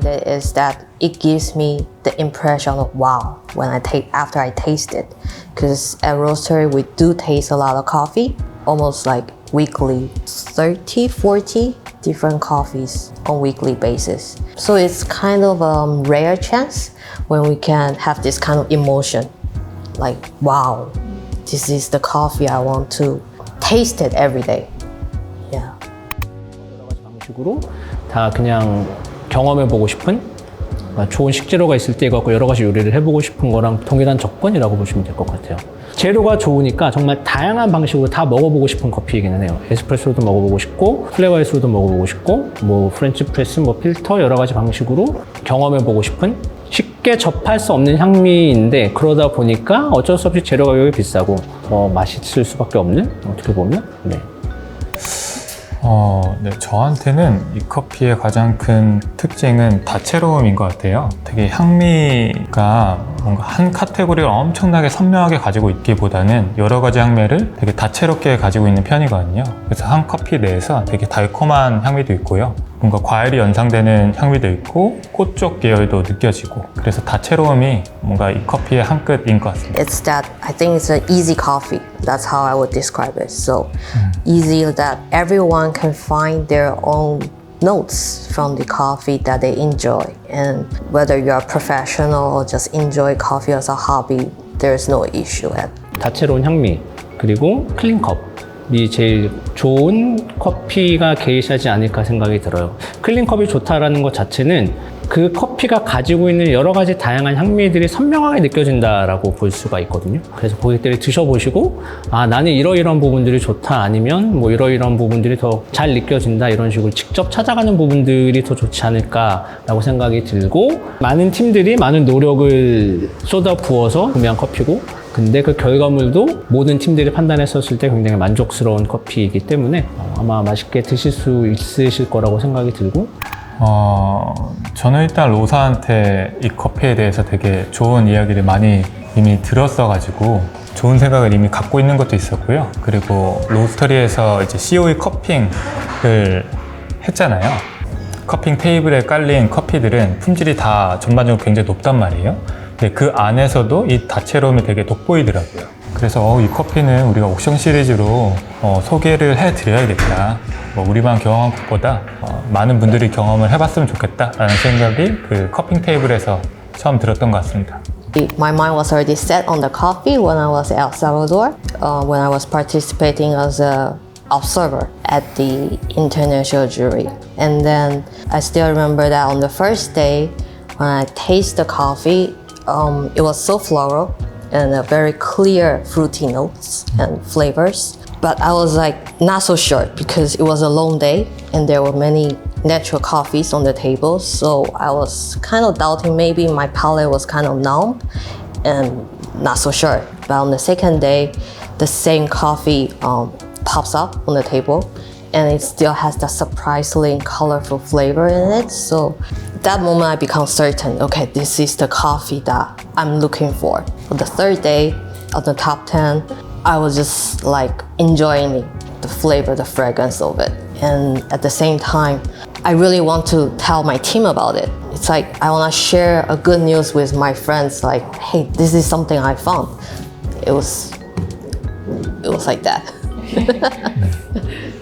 behind it is that it gives me the impression of wow when after I taste it. Because at Roastery we do taste a lot of coffee, almost like weekly, 30, 40 different coffees on weekly basis. So it's kind of a rare chance when we can have this kind of emotion, like wow, this is the coffee I want to taste it every day. Yeah. 여러 가지 방식으로 다 그냥 경험해보고 싶은 좋은 식재료가 있을 때 이거 여러 가지 요리를 해보고 싶은 거랑 동일한 조건이라고 보시면 될 것 같아요. 재료가 좋으니까 정말 다양한 방식으로 다 먹어보고 싶은 커피이기는 해요. 에스프레소도 먹어보고 싶고 플레버 아이스로도 먹어보고 싶고 뭐 프렌치 프레스, 뭐 필터 여러 가지 방식으로 경험해보고 싶은 쉽게 접할 수 없는 향미인데 그러다 보니까 어쩔 수 없이 재료 가격이 비싸고 더 맛있을 수밖에 없는 어떻게 보면 네. 네, 저한테는 이 커피의 가장 큰 특징은 다채로움인 것 같아요. 되게 향미가 뭔가 한 카테고리를 엄청나게 선명하게 가지고 있기보다는 여러 가지 향미를 되게 다채롭게 가지고 있는 편이거든요. 그래서 한 커피 내에서 되게 달콤한 향미도 있고요. 뭔가 과일이 연상되는 향미도 있고 꽃 쪽 계열도 느껴지고 그래서 다채로움이 뭔가 이 커피의 한 끝인 것 같습니다. It's that I think it's an easy coffee. That's how I would describe it. So easy that everyone can find their own notes from the coffee that they enjoy. And whether you're a professional or just enjoy coffee as a hobby, there's no issue at. 다채로운 향미 그리고 클린컵이 제일 좋은 커피가 게이샤지 않을까 생각이 들어요. 클린컵이 좋다라는 것 자체는 그 커피가 가지고 있는 여러 가지 다양한 향미들이 선명하게 느껴진다라고 볼 수가 있거든요. 그래서 고객들이 드셔보시고 아 나는 이러이러한 부분들이 좋다 아니면 뭐 이러이러한 부분들이 더 잘 느껴진다 이런 식으로 직접 찾아가는 부분들이 더 좋지 않을까라고 생각이 들고 많은 팀들이 많은 노력을 쏟아 부어서 구매한 커피고 근데 그 결과물도 모든 팀들이 판단했었을 때 굉장히 만족스러운 커피이기 때문에 아마 맛있게 드실 수 있으실 거라고 생각이 들고 저는 일단 로사한테 이 커피에 대해서 되게 좋은 이야기를 많이 이미 들었어가지고 좋은 생각을 이미 갖고 있는 것도 있었고요. 그리고 로스터리에서 이제 COE 커핑을 했잖아요. 커핑 테이블에 깔린 커피들은 품질이 다 전반적으로 굉장히 높단 말이에요. 근데 그 안에서도 이 다채로움이 되게 돋보이더라고요. 그래서 이 커피는 우리가 옥션 시리즈로 소개를 해드려야겠다. 우리만 경험한 것보다 많은 분들이 경험을 해봤으면 좋겠다라는 생각이 그 커핑 테이블에서 처음 들었던 것 같습니다. My mind was already set on the coffee when I was at El Salvador, when I was participating as an observer at the international jury. And then I still remember that on the first day when I tasted the coffee, it was so floral and very clear fruity notes and flavors. But I was like not so sure because it was a long day and there were many natural coffees on the table. So I was kind of doubting maybe my palate was kind of numb and not so sure. But on the second day, the same coffee pops up on the table and it still has that surprisingly colorful flavor in it. So at that moment I become certain, okay, this is the coffee that I'm looking for. For the third day of the top 10, I was just like enjoying the flavor, the fragrance of it. And at the same time, I really want to tell my team about it. It's like I want to share a good news with my friends like, hey, this is something I found. It was like that.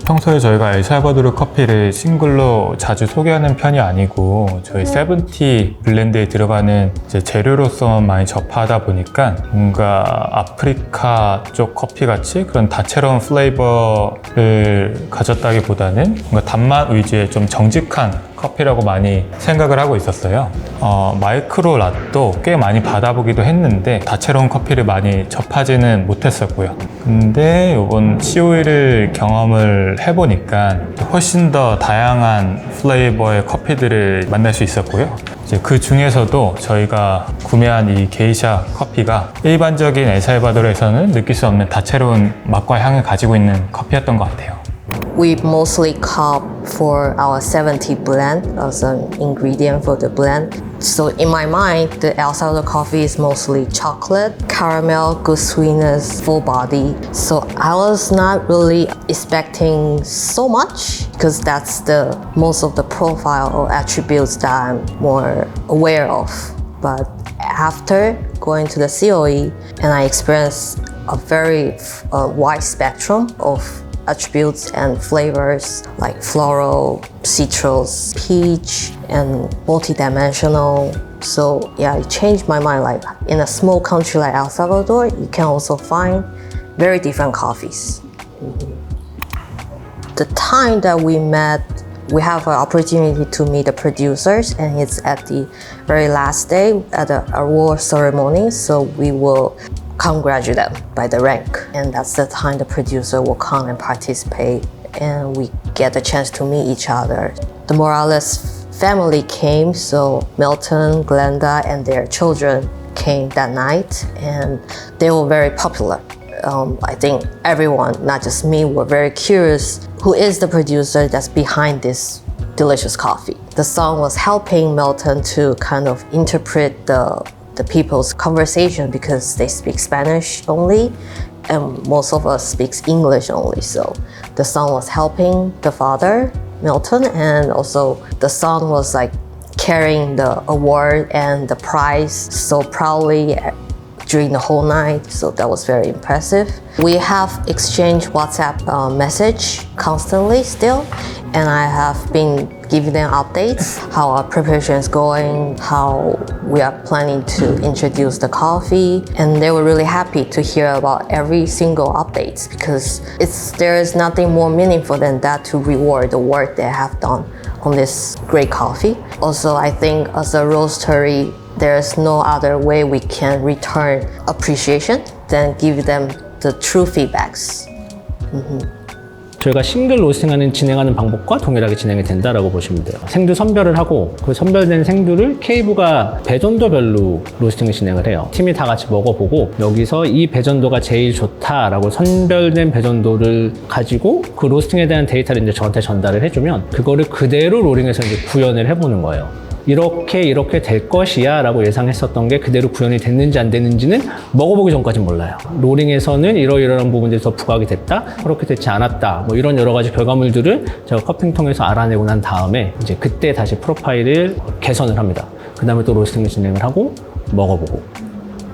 평소에 저희가 엘살바도르 커피를 싱글로 자주 소개하는 편이 아니고 저희 세븐티 블렌드에 들어가는 이제 재료로서 많이 접하다 보니까 뭔가 아프리카 쪽 커피 같이 그런 다채로운 플레이버를 가졌다기보다는 뭔가 단맛 위주의 좀 정직한 커피라고 많이 생각을 하고 있었어요. 마이크로 랏도 꽤 많이 받아보기도 했는데 다채로운 커피를 많이 접하지는 못했었고요. 근데 이번 COE를 경험을 해보니까 훨씬 더 다양한 플레이버의 커피들을 만날 수 있었고요. 이제 그 중에서도 저희가 구매한 이 게이샤 커피가 일반적인 엘살바도르에서는 느낄 수 없는 다채로운 맛과 향을 가지고 있는 커피였던 것 같아요. We mostly cop for our 70 blend as an ingredient for the blend. So in my mind, the El Salvador coffee is mostly chocolate, caramel, good sweetness, full body. So I was not really expecting so much because that's the most of the profile or attributes that I'm more aware of. But after going to the COE and I experienced a very wide spectrum of attributes and flavors like floral, citrus, peach, and multidimensional. So yeah, it changed my mind. Like in a small country like El Salvador, you can also find very different coffees. The time that we met, we have an opportunity to meet the producers, and it's at the very last day at the award ceremony. So we will congratulate them by the rank, and that's the time the producer will come and participate, and we get the chance to meet each other. The Morales family came, so Milton, Glenda, and their children came that night, and they were very popular. I think everyone, not just me, were very curious who is the producer that's behind this delicious coffee. The song was helping Milton to kind of interpret the people's conversation because they speak Spanish only and most of us speaks English only. So the song was helping the father, Milton, and also the song was like carrying the award and the prize so proudly during the whole night. So that was very impressive. We have exchanged WhatsApp message constantly still, and I have been giving them updates, how our preparation is going, how we are planning to introduce the coffee, and they were really happy to hear about every single updates because there is nothing more meaningful than that to reward the work they have done on this great coffee. Also, I think as a roastery, there's no other way we can return appreciation than give them the true feedbacks. 저희가 싱글 로스팅하는 진행하는 방법과 동일하게 진행이 된다라고 보시면 돼요. 생두 선별을 하고 그 선별된 생두를 K부가 배전도별로 로스팅을 진행을 해요. 팀이 다 같이 먹어보고 여기서 이 배전도가 제일 좋다라고 선별된 배전도를 가지고 그 로스팅에 대한 데이터를 이제 저한테 전달을 해주면 그거를 그대로 로링해서 이제 구현을 해보는 거예요. 이렇게 될 것이야 라고 예상했었던 게 그대로 구현이 됐는지 안 됐는지는 먹어보기 전까지 몰라요. 로링에서는 이러이러한 부분들이 더 부각이 됐다, 그렇게 되지 않았다, 뭐 이런 여러 가지 결과물들을 제가 커핑 통해서 알아내고 난 다음에 이제 그때 다시 프로파일을 개선을 합니다. 그 다음에 또 로스팅을 진행을 하고 먹어보고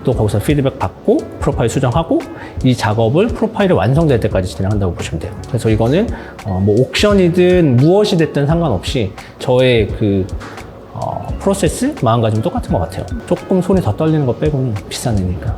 또 거기서 피드백 받고 프로파일 수정하고 이 작업을 프로파일이 완성될 때까지 진행한다고 보시면 돼요. 그래서 이거는 뭐 옥션이든 무엇이 됐든 상관없이 저의 그 프로세스, 마음가짐 똑같은 것 같아요. 조금 손이 더 떨리는 거 빼고는 비싼 애니까.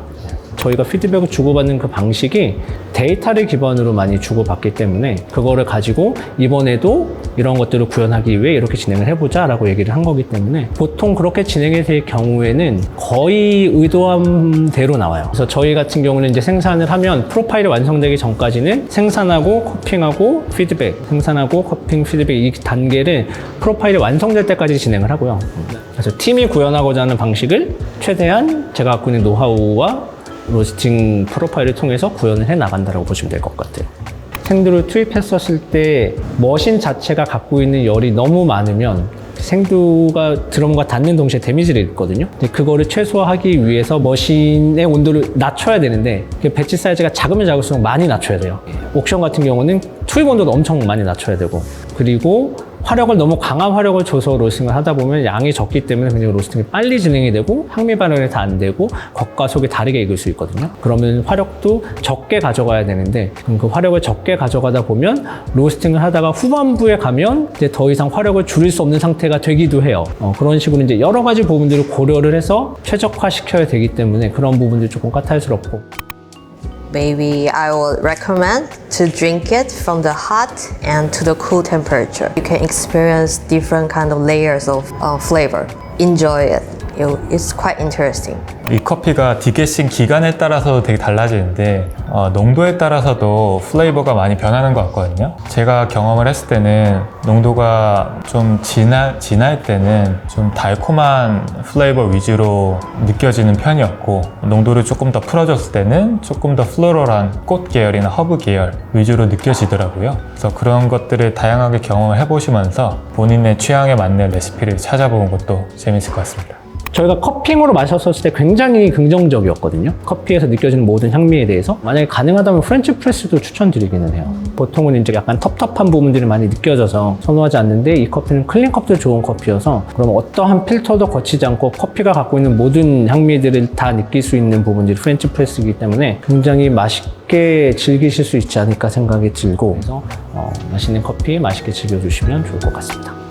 저희가 피드백을 주고받는 그 방식이 데이터를 기반으로 많이 주고받기 때문에 그거를 가지고 이번에도 이런 것들을 구현하기 위해 이렇게 진행을 해보자 라고 얘기를 한 거기 때문에 보통 그렇게 진행이 될 경우에는 거의 의도한 대로 나와요. 그래서 저희 같은 경우는 이제 생산을 하면 프로파일이 완성되기 전까지는 생산하고 커핑하고 피드백, 생산하고 커핑, 피드백 이 단계를 프로파일이 완성될 때까지 진행을 하고요. 그래서 팀이 구현하고자 하는 방식을 최대한 제가 갖고 있는 노하우와 로스팅 프로파일을 통해서 구현을 해 나간다고 보시면 될 것 같아요. 생두를 투입했었을 때 머신 자체가 갖고 있는 열이 너무 많으면 생두가 드럼과 닿는 동시에 데미지를 입거든요. 근데 그거를 최소화하기 위해서 머신의 온도를 낮춰야 되는데 배치 사이즈가 작으면 작을수록 많이 낮춰야 돼요. 옥션 같은 경우는 투입 온도도 엄청 많이 낮춰야 되고, 그리고 화력을 너무 강한 화력을 줘서 로스팅을 하다 보면 양이 적기 때문에 굉장히 로스팅이 빨리 진행이 되고 항미 반응이 다 안 되고 겉과 속이 다르게 익을 수 있거든요. 그러면 화력도 적게 가져가야 되는데 그 화력을 적게 가져가다 보면 로스팅을 하다가 후반부에 가면 이제 더 이상 화력을 줄일 수 없는 상태가 되기도 해요. 그런 식으로 이제 여러 가지 부분들을 고려를 해서 최적화시켜야 되기 때문에 그런 부분들이 조금 까탈스럽고. Maybe I would recommend to drink it from the hot and to the cool temperature. You can experience different kind of layers of flavor. Enjoy it. It's quite interesting. 이 커피가 디게싱 기간에 따라서 되게 달라지는데 농도에 따라서도 플레이버가 많이 변하는 것 같거든요. 제가 경험을 했을 때는 농도가 좀 진할 때는 좀 달콤한 플레이버 위주로 느껴지는 편이었고, 농도를 조금 더 풀어줬을 때는 조금 더 플로럴한 꽃 계열이나 허브 계열 위주로 느껴지더라고요. 그래서 그런 것들을 다양하게 경험을 해보시면서 본인의 취향에 맞는 레시피를 찾아보는 것도 재밌을 것 같습니다. 저희가 커핑으로 마셨을 때 굉장히 긍정적이었거든요. 커피에서 느껴지는 모든 향미에 대해서. 만약에 가능하다면 프렌치 프레스도 추천드리기는 해요. 보통은 이제 약간 텁텁한 부분들이 많이 느껴져서 선호하지 않는데 이 커피는 클린컵도 좋은 커피여서 그럼 어떠한 필터도 거치지 않고 커피가 갖고 있는 모든 향미들을 다 느낄 수 있는 부분들이 프렌치 프레스이기 때문에 굉장히 맛있게 즐기실 수 있지 않을까 생각이 들고 그래서 맛있는 커피 맛있게 즐겨주시면 좋을 것 같습니다.